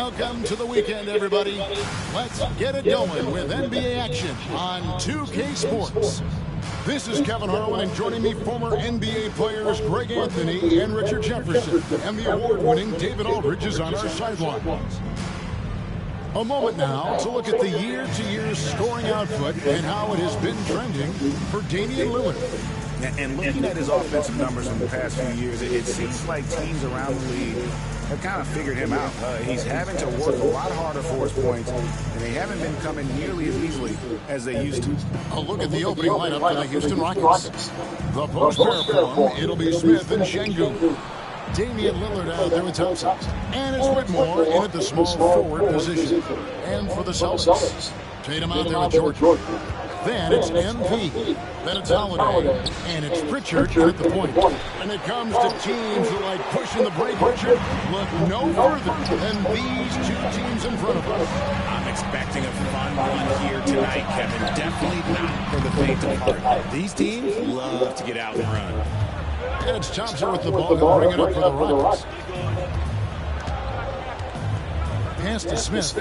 Welcome to the weekend, everybody. Let's get it going with NBA action on 2K Sports. This is Kevin Harlan, and joining me, former NBA players Greg Anthony and Richard Jefferson. And the award-winning David Aldridge is on our sidelines. A moment now to look at the year-to-year scoring output and how it has been trending for Damian Lillard. And looking at his offensive numbers in the past few years, it seems like teams around the league have kind of figured him out. He's having to work a lot harder for his points, and they haven't been coming nearly as easily as they used to. A look at the opening lineup for the Houston Rockets. The post pair for him, it'll be Smith and Şengün. Damian Lillard out there with Thompson. And it's Whitmore in at the small forward position. And for the Celtics, Tatum out there with Jordan. Then it's MP. Then it's Holiday. And it's Pritchard at the point. And it comes to teams who like pushing the break. Pritchard look no further than these two teams in front of us. I'm expecting a fun one here tonight, Kevin. Definitely not for the faint of heart. These teams love to get out and run. And it's Thompson with the ball. He'll bring it up for the Rockets. Pass to Smith.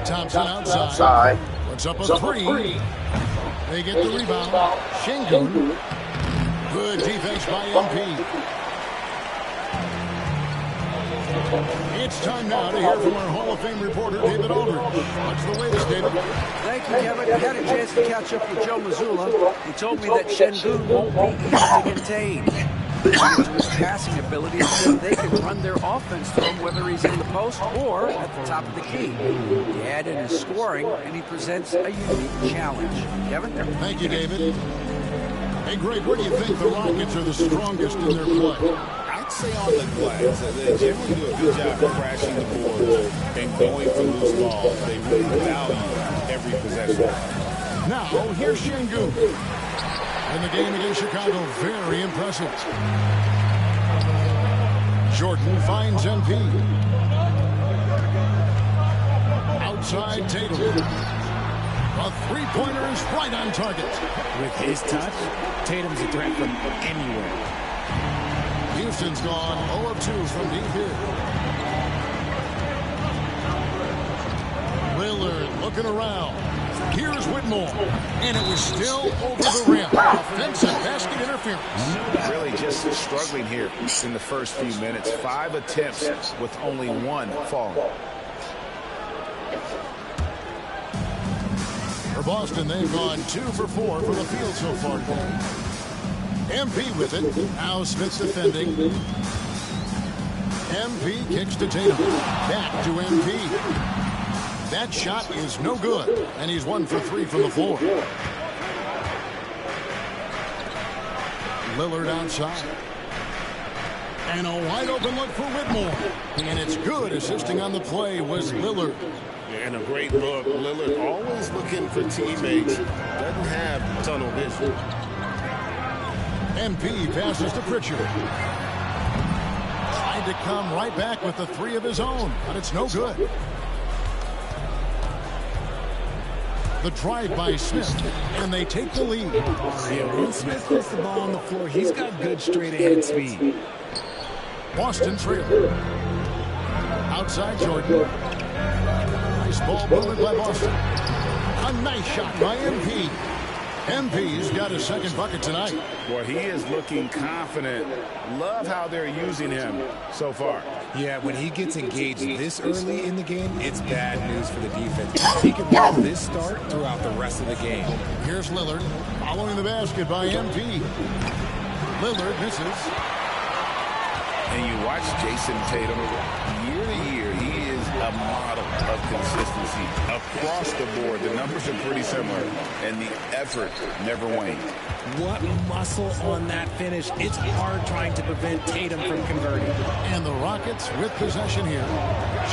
Thompson outside. Puts up a three. They get the rebound. Şengün. Good defense by MP. It's time now to hear from our Hall of Fame reporter, David Aldridge. What's the latest, David? Thank you, Kevin. I had a chance to catch up with Joe Mazzulla. He told me that Şengün won't be easy to contain. Due to his passing ability, so they can run their offense through him, whether he's in the post or at the top of the key. He add in his scoring, and he presents a unique challenge. Kevin? Thank you, David. Hey, Greg, where do you think the Rockets are the strongest in their play? I'd say on the glass. They generally do a good job of crashing the boards and going for loose balls. They really value every possession. Now, here's Şengün. In the game against Chicago, very impressive. Jordan finds MP. Outside Tatum. A three-pointer is right on target. With his touch, Tatum's a threat from anywhere. Houston's gone 0 of 2 from deep here. Lillard looking around. Here's Whitmore. And it was still over the rim. Offensive basket interference. Really just struggling here in the first few minutes. 5 attempts with only 1 falling. For Boston, they've gone 2 for 4 from the field so far today. MP with it. Now Smith's defending. MP kicks to Tatum. Back to MP. That shot is no good, and he's 1 for 3 from the floor. Lillard outside. And a wide open look for Whitmore. And it's good. Assisting on the play was Lillard. And a great look. Lillard always looking for teammates. Doesn't have tunnel vision. MP passes to Pritchard. Tried to come right back with the 3 of his own, but it's no good. The drive by Smith, and they take the lead. Yeah, when Smith puts the ball on the floor, he's got good straight-ahead speed. Boston trailing. Outside Jordan. Nice ball movement by Boston. A nice shot by MP. MP's got his second bucket tonight. Boy, he is looking confident. Love how they're using him so far. Yeah, when he gets engaged this early in the game, it's bad news for the defense. He can let this start throughout the rest of the game. Here's Lillard following the basket by MP. Lillard misses. And you watch Jason Tatum year to year, he is a model of consistency across the board. The numbers are pretty similar, and the effort never wanes. What muscle on that finish. It's hard trying to prevent Tatum from converting. And the Rockets with possession here.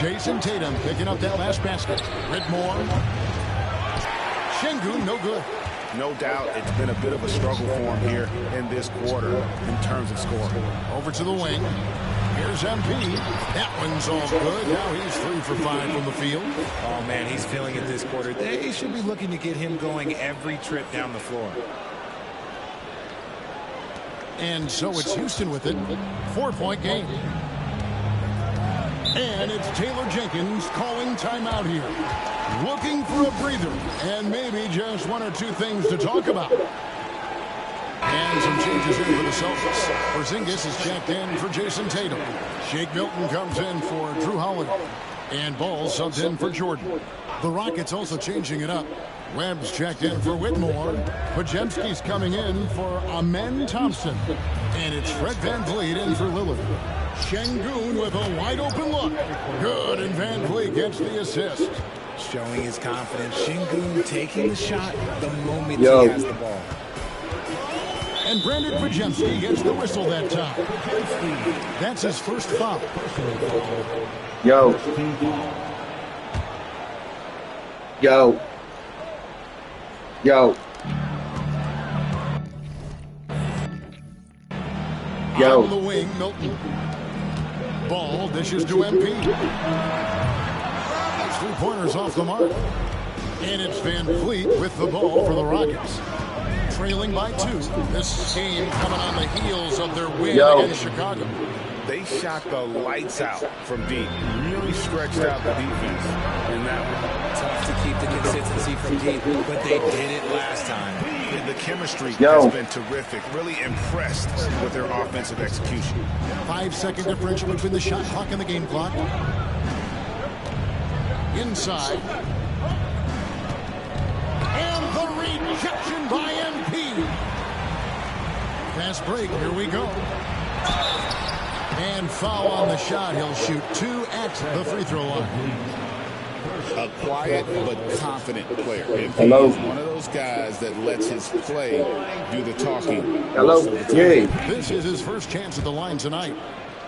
Jason Tatum picking up that last basket. Whitmore. Şengün, no good. No doubt it's been a bit of a struggle for him here in this quarter in terms of scoring. Over to the wing. Here's MP. That one's all good. Now he's 3 for 5 from the field. Oh, man, he's feeling it this quarter. They should be looking to get him going every trip down the floor. And so it's Houston with it. 4-point game. And it's Taylor Jenkins calling timeout here. Looking for a breather and maybe just one or two things to talk about. And some changes in for the Celtics. Porzingis is checked in for Jason Tatum. Shake Milton comes in for Drew Holiday. And Ball subbed in for Jordan. The Rockets also changing it up. Webb's checked in for Whitmore. Podziemski's coming in for Amen Thompson. And it's Fred VanVleet in for Lillard. Şengün with a wide-open look. Good, and VanVleet gets the assist. Showing his confidence. Şengün taking the shot the moment he has the ball. And Brandon Podziemski gets the whistle that time. That's his first foul. Yo. Yo. Yo. Yo. On the wing, Milton. Ball dishes to MP. Three-pointers off the mark. And it's VanVleet with the ball for the Rockets. Trailing by 2. This game coming on the heels of their win against Chicago. They shot the lights out from deep. Really stretched out the defense in that one. Tough to keep the consistency from deep, but they did it last time. The chemistry has been terrific. Really impressed with their offensive execution. 5-second differential between the shot clock and the game clock. Inside. And the rejection by MP. Fast break. Here we go. And foul on the shot. He'll shoot 2 at the free throw line. A quiet but confident player. He's one of those guys that lets his play do the talking. This is his first chance at the line tonight.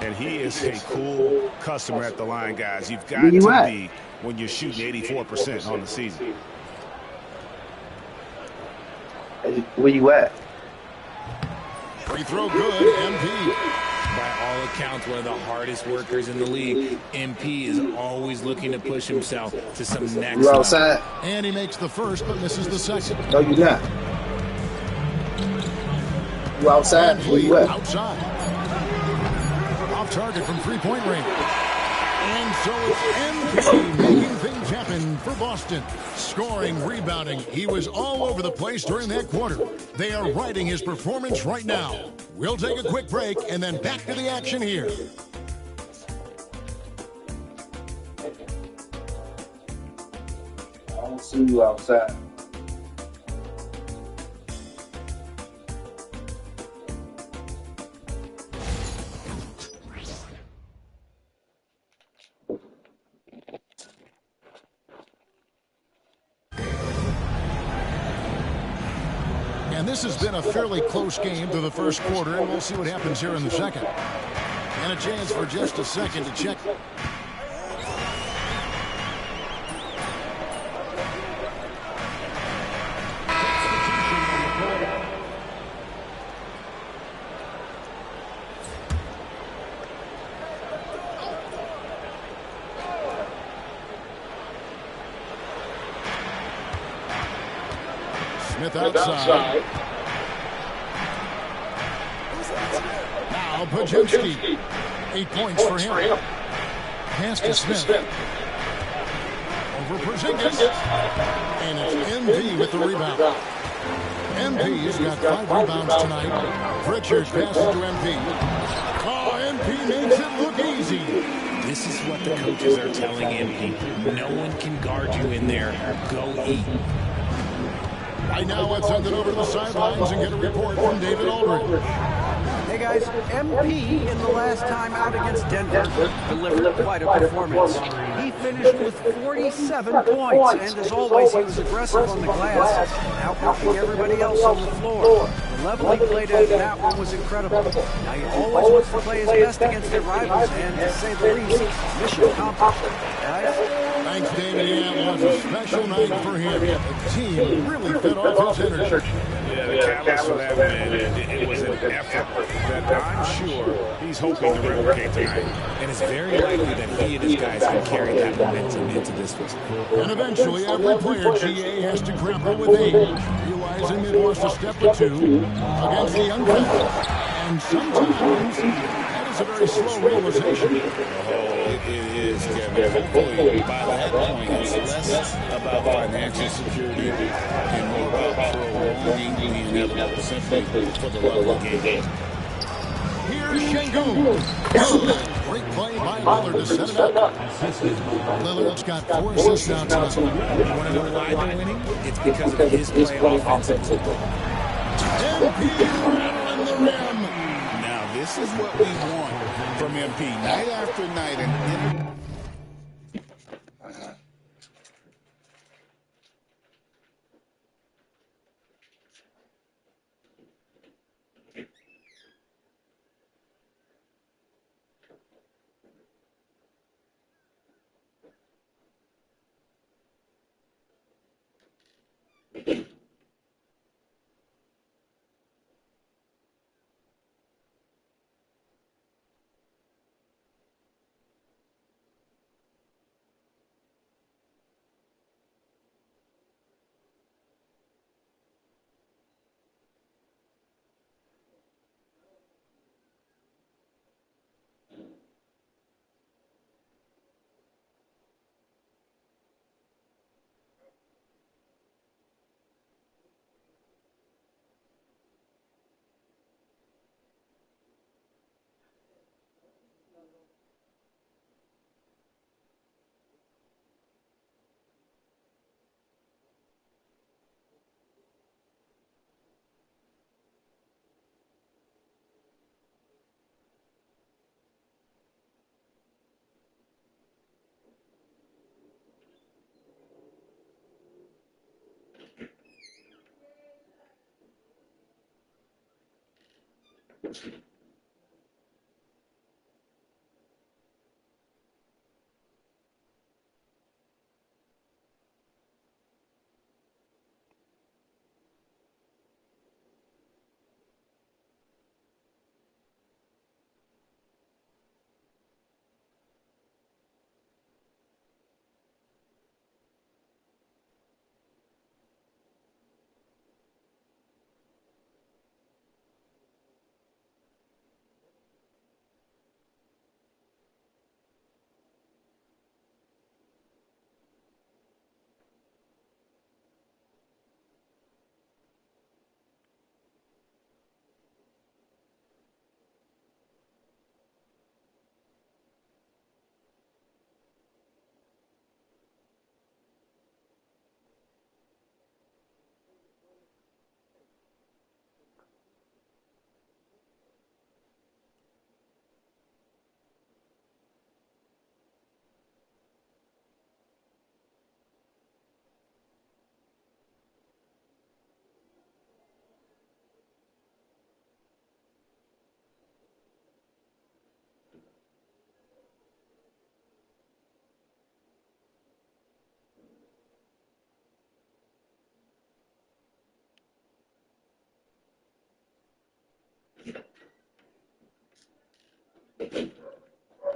And he is a cool customer at the line, guys. You've got to be when you're shooting 84% on the season. Where you at? Free throw good, MP. By all accounts, one of the hardest workers in the league. MP is always looking to push himself to some next You outside? And he makes the first, but misses the second. No, you're not. You outside? Where you at? Outside. Off target from three-point range. And so it's MP making things happen for Boston. Scoring, rebounding. He was all over the place during that quarter. They are riding his performance right now. We'll take a quick break and then back to the action here. I don't see you outside. And this has been a fairly close game through the first quarter, and we'll see what happens here in the second. And a chance for just a second to check. Smith outside. Now Podziemski. 8 points for him. Pass to Smith. Over Porzingis. And it's MP with the rebound. MP's got 5 rebounds tonight. Pritchard passes to MP. Oh, MP makes it look easy. This is what the coaches are telling MP. No one can guard you in there. Go eat. Right now, let's send it over to the sidelines and get a report from David Aldridge. Hey guys, MP in the last time out against Denver delivered quite a performance. He finished with 47 points, and as always, he was aggressive on the glass, outworking everybody else on the floor. The level he played at that one was incredible. Now he always wants to play his best against their rivals, and to say the least, mission accomplished. Guys? Thanks, David. Yeah, it was a special night for him. The team really fed off his energy. Yeah, the catalyst for that, man, it was an effort that I'm sure he's hoping to replicate tonight. And it's very likely that he and his guys can carry that momentum into this one. And eventually, every player GA has to grapple with age, realizing it wants to step or two against the young guys. And sometimes that is is a very slow realization. It is, Kevin. Hopefully, by that point, it's less about financial security and more about prolonging the inevitable, simply for the love of the game. Here's Şengün. Great play by Lillard to set it up. Lillard's got 4 assists now tonight. You want to know why they're winning? It's because of his play offensively. MP rattling the rim. Now, this is what we want from MP night after night. And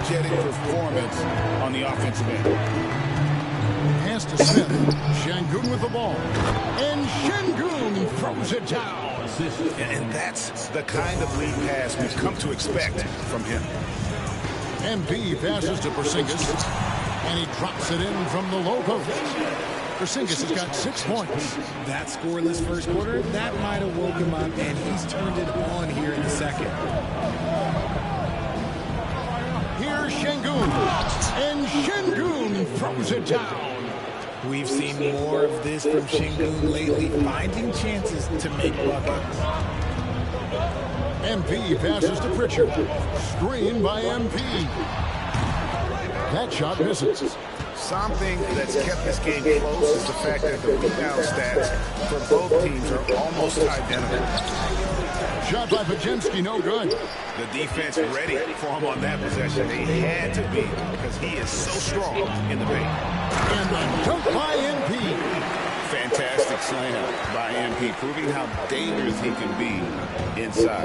energetic performance on the offensive end. Pass to Smith. Şengün with the ball. And Şengün throws it down. And that's the kind of lead pass we've come to expect from him. MP passes to Porzingis. And he drops it in from the low post. Porzingis has got 6 points. That scoreless first quarter, that might have woke him up, and he's turned it on here in the second. Here's Şengün. And Şengün throws it down. We've seen more of this from Şengün lately, finding chances to make buckets. MP passes to Pritchard. Screen by MP. That shot misses. Something that's kept this game close is the fact that the rebound stats for both teams are almost identical. Shot by Podziemski, no good. The defense ready for him on that possession. They had to be because he is so strong in the paint. And the dunk by MP. Fantastic slam by MP, proving how dangerous he can be inside.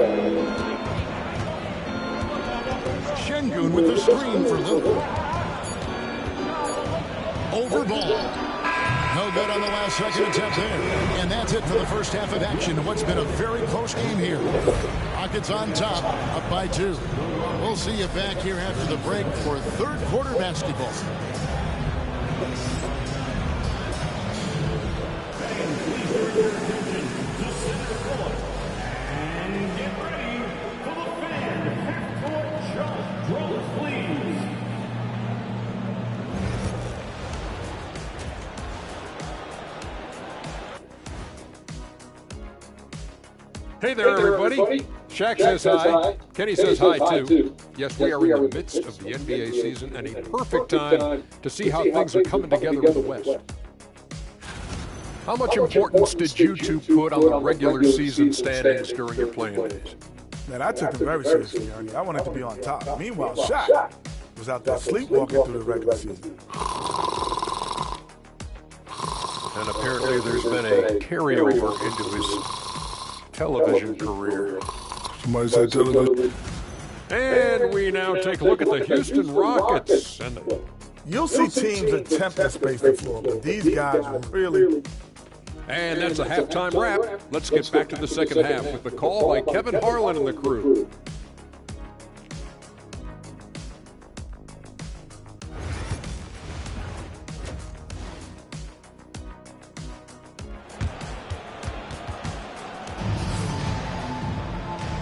Şengün with the screen for Lillard. Over ball. No good on the last second attempt there. And that's it for the first half of action. What's been a very close game here. Rockets on top, up by 2. We'll see you back here after the break for third quarter basketball. Hey there, everybody. Shaq says hi. Kenny says hi, too. Yes, we are in the midst of the NBA season and a perfect time to see how things are coming together in the West. How much importance did you two put on the regular season standings during your playing days? Man, I took it very seriously, Ernie. I wanted to be on top. Meanwhile, Shaq was out there sleepwalking through the regular season. And apparently there's been a carryover into his television career. Somebody said television. And we now take a look at the Houston Rockets. And You'll see teams attempt to space the floor, but these guys really... And that's a halftime wrap. Let's get back to the second half with the call by Kevin Harlan and the crew.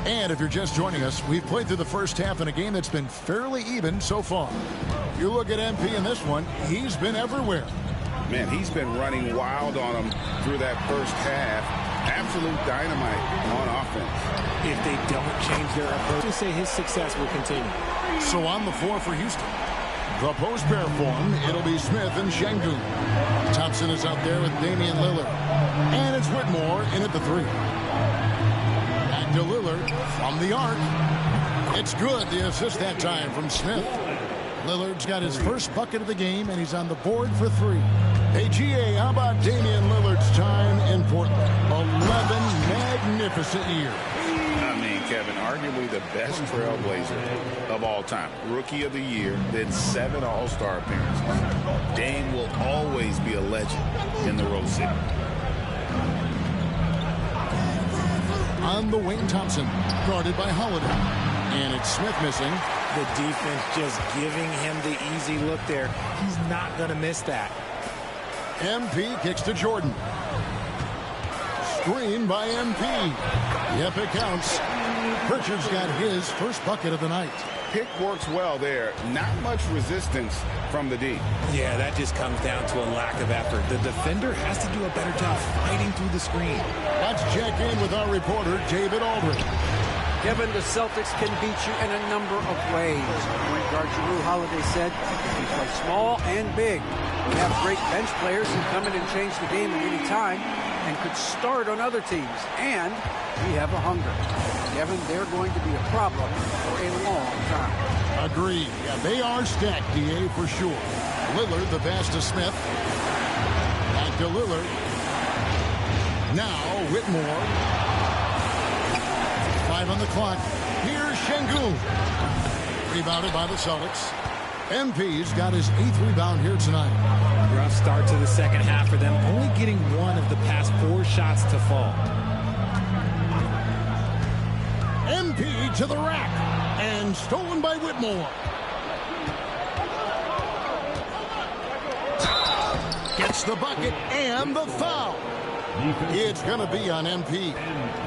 And if you're just joining us, we've played through the first half in a game that's been fairly even so far. You look at MP in this one, he's been everywhere. Man, he's been running wild on them through that first half. Absolute dynamite on offense. If they don't change their approach, to say his success will continue. So on the floor for Houston. The post pair form, it'll be Smith and Şengün. Thompson is out there with Damian Lillard. And it's Whitmore in at the 3. Back to Lillard from the arc. It's good, the assist that time from Smith. Lillard's got his first bucket of the game, and he's on the board for 3. Hey, GA, how about Damian Lillard's time in Portland? 11 magnificent years. I mean, Kevin, arguably the best trailblazer of all time. Rookie of the year, then 7 All-Star appearances. Dame will always be a legend in the Rose City. On the wing, Thompson, guarded by Holiday. And it's Smith missing. The defense just giving him the easy look there. He's not going to miss that. MP kicks to Jordan. Screen by MP. Yep, it counts. Pritchard's got his first bucket of the night. Pick works well there. Not much resistance from the D. Yeah, that just comes down to a lack of effort. The defender has to do a better job fighting through the screen. Let's check in with our reporter, David Aldridge. Kevin, the Celtics can beat you in a number of ways. Point guard Jrue Holiday said you can play small and big. We have great bench players who come in and change the game at any time and could start on other teams. And we have a hunger. Kevin, they're going to be a problem for a long time. Agreed. Yeah, they are stacked, DA, for sure. Lillard, the pass to Smith. Back to Lillard. Now, Whitmore. 5 on the clock. Here's Şengün. Rebounded by the Celtics. MP's got his 8th rebound here tonight. Rough start to the second half for them, only getting 1 of the past 4 shots to fall. MP to the rack. And stolen by Whitmore. Gets the bucket and the foul. It's going to be on MP.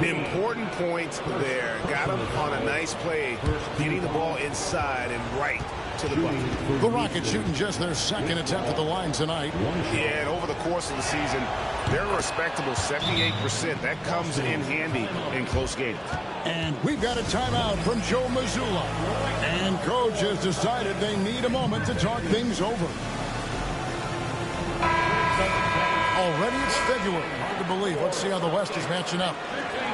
Important points there. Got him on a nice play, getting the ball inside and right to the bucket. The Rockets shooting just their second attempt at the line tonight. Yeah, and over the course of the season, they're a respectable 78%. That comes in handy in close games. And we've got a timeout from Joe Mazzulla. And coach has decided they need a moment to talk things over. Already it's February. Hard to believe. Let's see how the West is matching up.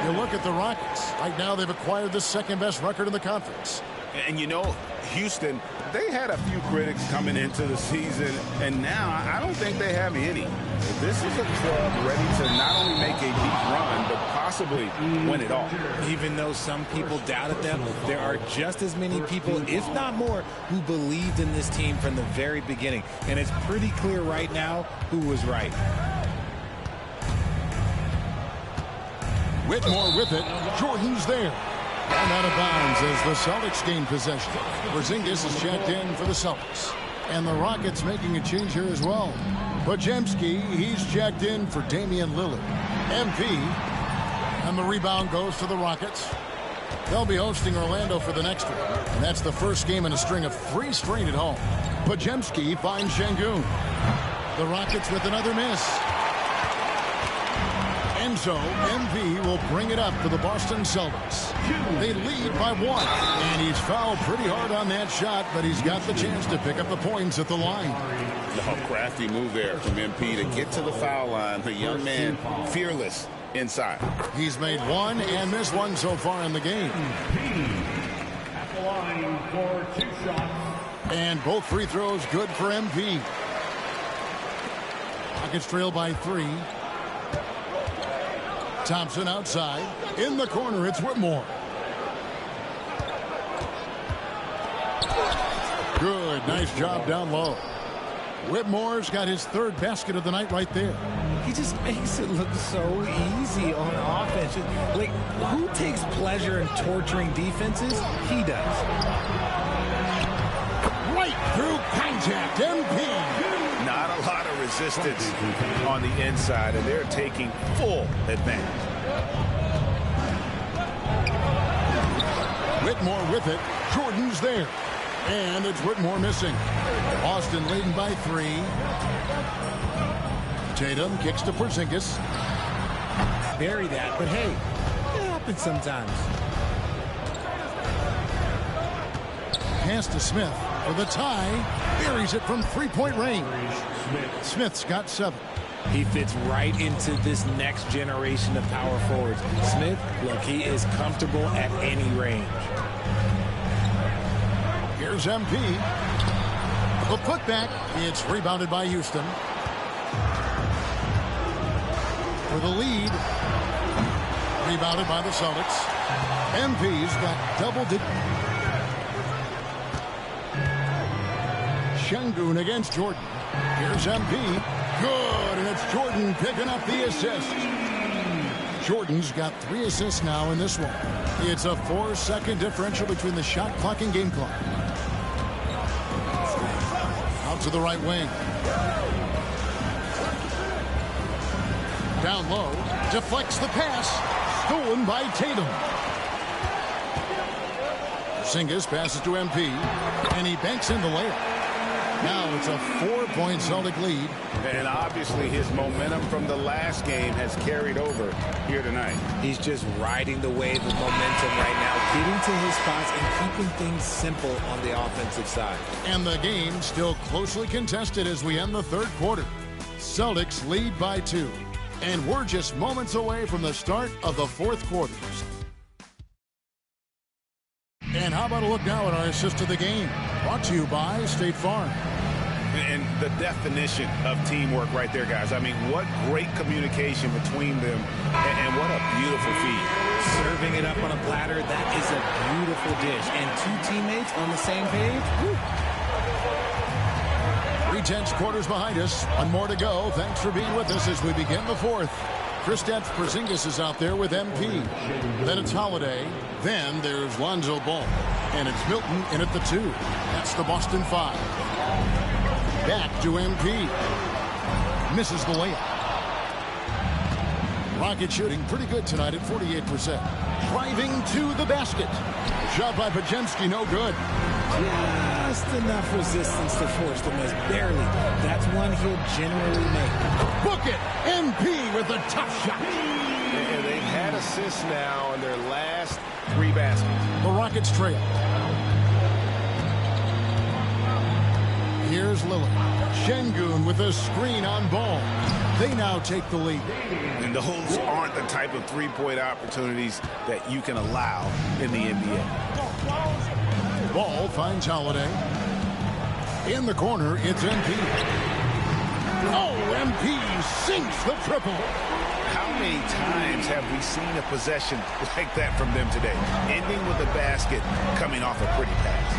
You look at the Rockets. Right now they've acquired the second best record in the conference. And you know, Houston, they had a few critics coming into the season, and now I don't think they have any. This is a club ready to not only make a deep run, but possibly win it all. Even though some people doubted them, there are just as many people, if not more, who believed in this team from the very beginning. And it's pretty clear right now who was right. Whitmore with it. Jordan's there. And out of bounds as the Celtics gain possession. Porzingis is checked in for the Celtics. And the Rockets making a change here as well. Podziemski, he's checked in for Damian Lillard. MP. And the rebound goes to the Rockets. They'll be hosting Orlando for the next one. And that's the first game in a string of 3 straight at home. Podziemski finds Şengün. The Rockets with another miss. And so, MP will bring it up for the Boston Celtics. They lead by 1. And he's fouled pretty hard on that shot, but he's got the chance to pick up the points at the line. A crafty move there from MP to get to the foul line. The young man, fearless inside. He's made 1 and missed 1 so far in the game. At the line for 2 shots. And both free throws good for MP. Rockets trail by 3. Thompson outside. In the corner, it's Whitmore. Good. Nice job down low. Whitmore's got his 3rd basket of the night right there. He just makes it look so easy on offense. Like, who takes pleasure in torturing defenses? He does. Right through contact. MP. Not a lot of resistance on the inside, and they're taking full advantage. Whitmore with it. Jordan's there. And it's Whitmore missing. Boston leading by 3. Tatum kicks to Porzingis. Bury that, but hey, it happens sometimes. Pass to Smith for the tie. Buries it from 3-point range. Smith's got 7. He fits right into this next generation of power forwards. Smith, look, he is comfortable at any range. Here's MP. The putback. It's rebounded by Houston. For the lead. Rebounded by the Celtics. MP's got double digits. Şengün against Jordan. Here's MP. Good, and it's Jordan picking up the assist. Jordan's got 3 assists now in this one. It's a 4-second differential between the shot clock and game clock. Out to the right wing. Down low. Deflects the pass. Stolen by Tatum. Porzingis passes to MP. And he banks in the layup. Now it's a 4-point Celtic lead. And obviously his momentum from the last game has carried over here tonight. He's just riding the wave of momentum right now, getting to his spots and keeping things simple on the offensive side. And the game still closely contested as we end the 3rd quarter. Celtics lead by 2. And we're just moments away from the start of the 4th quarter. And how about a look now at our assist of the game? Brought to you by State Farm. And the definition of teamwork right there, guys. I mean, what great communication between them, and what a beautiful feed. Serving it up on a platter, that is a beautiful dish. And 2 teammates on the same page. Woo. 3/10 quarters behind us. 1 more to go. Thanks for being with us as we begin the 4th. Kristaps Porzingis is out there with MP. Then it's Holiday. Then there's Lonzo Ball. And it's Milton in at the 2. That's the Boston 5. Back to MP. Misses the layup. Rocket shooting pretty good tonight at 48%. Driving to the basket. Shot by Podziemski, no good. Just enough resistance to force the miss. Barely. That's one he'll generally make. Book it! MP with a tough shot. And they've had assists now on their last 3 baskets. The Rockets trail. Here's Lillard. Şengün with a screen on Ball. They now take the lead. And those aren't the type of 3-point opportunities that you can allow in the NBA. Ball finds Holiday. In the corner, it's MP. Oh, MP sinks the triple. How many times have we seen a possession like that from them today? Ending with a basket, coming off a pretty pass.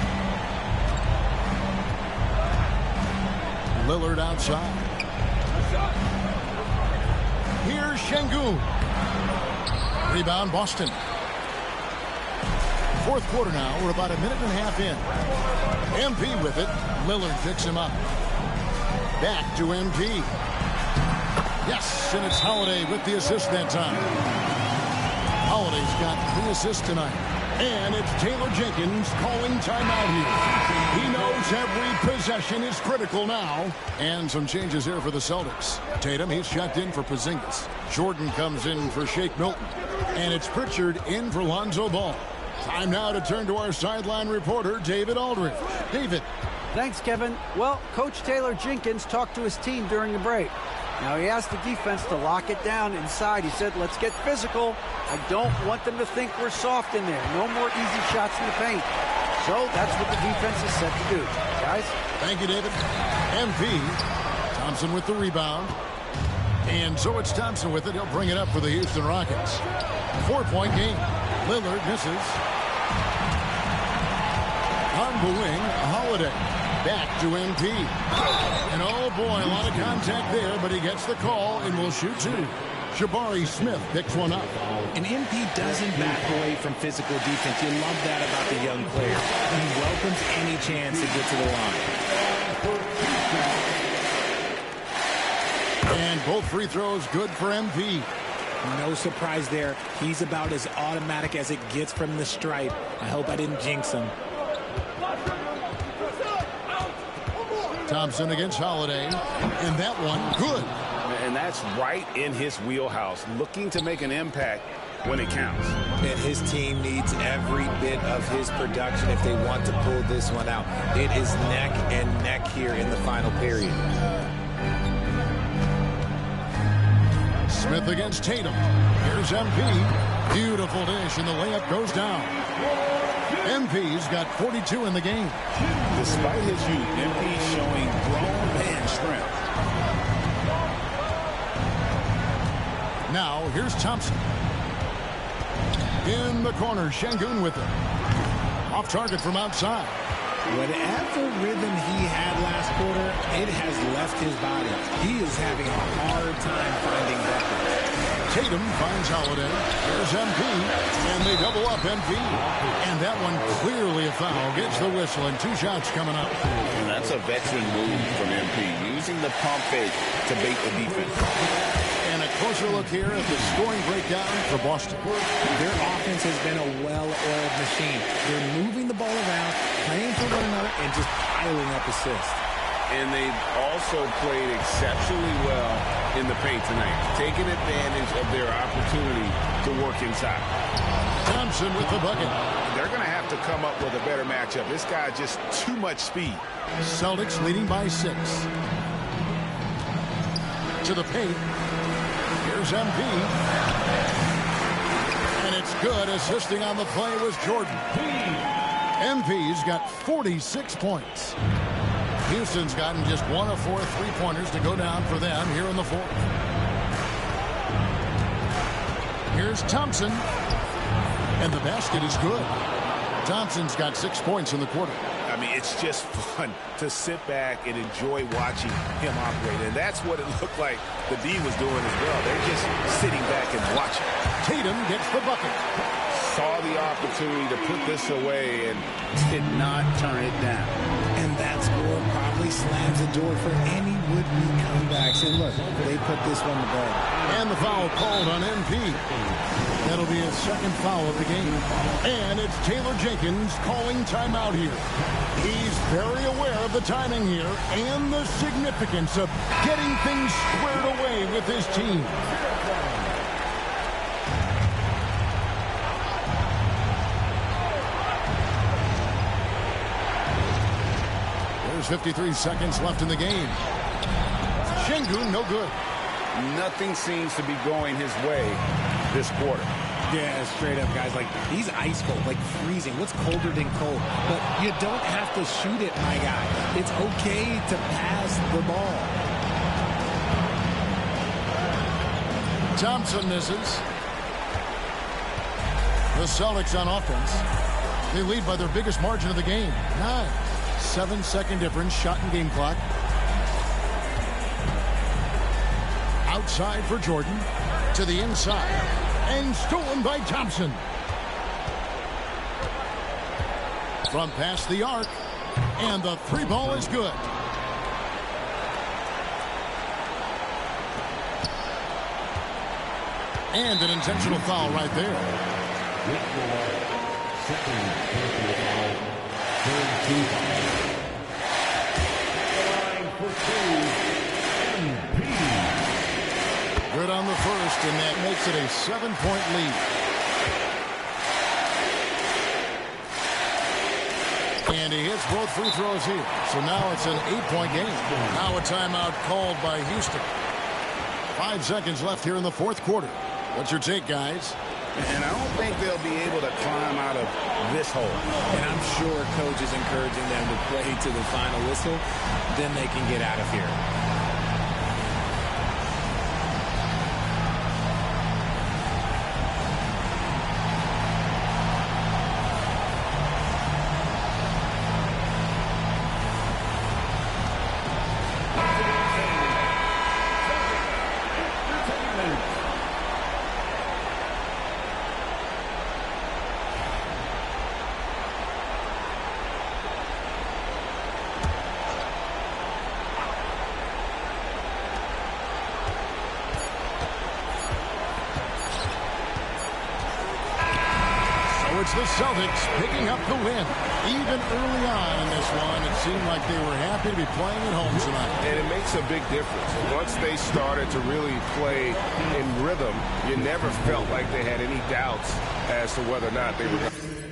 Lillard outside. Here's Şengün. Rebound, Boston. Fourth quarter now. We're about a minute and a half in. MP with it. Lillard picks him up. Back to MP. Yes, and it's Holiday with the assist that time. Holiday's got 3 assists tonight. And it's Taylor Jenkins calling timeout here. He knows every possession is critical now. And some changes here for the Celtics. Tatum, he's checked in for Porzingis. Jordan comes in for Shake Milton. And it's Pritchard in for Lonzo Ball. Time now to turn to our sideline reporter, David Aldridge. David. Thanks, Kevin. Well, Coach Taylor Jenkins talked to his team during the break. Now, he asked the defense to lock it down inside. He said, let's get physical. I don't want them to think we're soft in there. No more easy shots in the paint. So that's what the defense is set to do. Guys? Thank you, David. MP. Thompson with the rebound. And so it's Thompson with it. He'll bring it up for the Houston Rockets. 4-point game. Lillard misses. On the wing, Holiday. Back to MP. And oh boy, a lot of contact there, but he gets the call and will shoot 2. Jabari Smith picks one up. And MP doesn't back away from physical defense. You love that about the young player. He welcomes any chance to get to the line. And both free throws good for MP. No surprise there. He's about as automatic as it gets from the stripe. I hope I didn't jinx him. Thompson against Holiday. And that one, good. And that's right in his wheelhouse, looking to make an impact when it counts. And his team needs every bit of his production if they want to pull this one out. It is neck and neck here in the final period. Smith against Tatum. Here's MP. Beautiful dish, and the layup goes down. MP's got 42 in the game. Despite his youth, MP's showing grown man strength. Now, here's Thompson. In the corner, Şengün with it. Off target from outside. Whatever rhythm he had last quarter, it has left his body. He is having a hard time finding buckets. Tatum finds Holiday. There's MP. And they double up MP. And that one clearly a foul. Gets the whistle and 2 shots coming up. And that's a veteran move from MP. Using the pump fake to bait the defense. And a closer look here at the scoring breakdown for Boston. Their offense has been a well-oiled machine. They're moving the ball around, playing for one another, and just piling up assists. And they've also played exceptionally well in the paint tonight, taking advantage of their opportunity to work inside. Thompson with the bucket. They're going to have to come up with a better matchup. This guy just too much speed. Celtics leading by 6. To the paint. Here's MP. And it's good. Assisting on the play was Jordan. MP's got 46 points. Houston's gotten just 1 of 4 3-pointers to go down for them here in the 4th. Here's Thompson. And the basket is good. Thompson's got 6 points in the quarter. I mean, it's just fun to sit back and enjoy watching him operate. And that's what it looked like the D was doing as well. They're just sitting back and watching. Tatum gets the bucket. Saw the opportunity to put this away and did not turn it down. And that score probably slams the door for any would-be comebacks. And look, they put this one to bed. And the foul called on MP. That'll be his 2nd foul of the game. And it's Taylor Jenkins calling timeout here. He's very aware of the timing here and the significance of getting things squared away with his team. There's 53 seconds left in the game. Şengün, no good. Nothing seems to be going his way this quarter. Yeah, straight up, guys. Like, he's ice cold, like freezing. What's colder than cold? But you don't have to shoot it, my guy. It's okay to pass the ball. Thompson misses. The Celtics on offense. They lead by their biggest margin of the game, 9. 7-second difference, shot and game clock. Outside for Jordan. To the inside. And stolen by Thompson. From past the arc. And the 3 ball is good. And an intentional foul right there. Good on the first, and that makes it a 7-point lead. And he hits both free throws here. So now it's an 8-point game. Now a timeout called by Houston. 5 seconds left here in the fourth quarter. What's your take, guys? And I don't think they'll be able to climb out of this hole. And I'm sure coach is encouraging them to play to the final whistle. Then they can get out of here. It's the Celtics picking up the win. Even early on in this one, it seemed like they were happy to be playing at home tonight. And it makes a big difference. Once they started to really play in rhythm, you never felt like they had any doubts as to whether or not they were going to.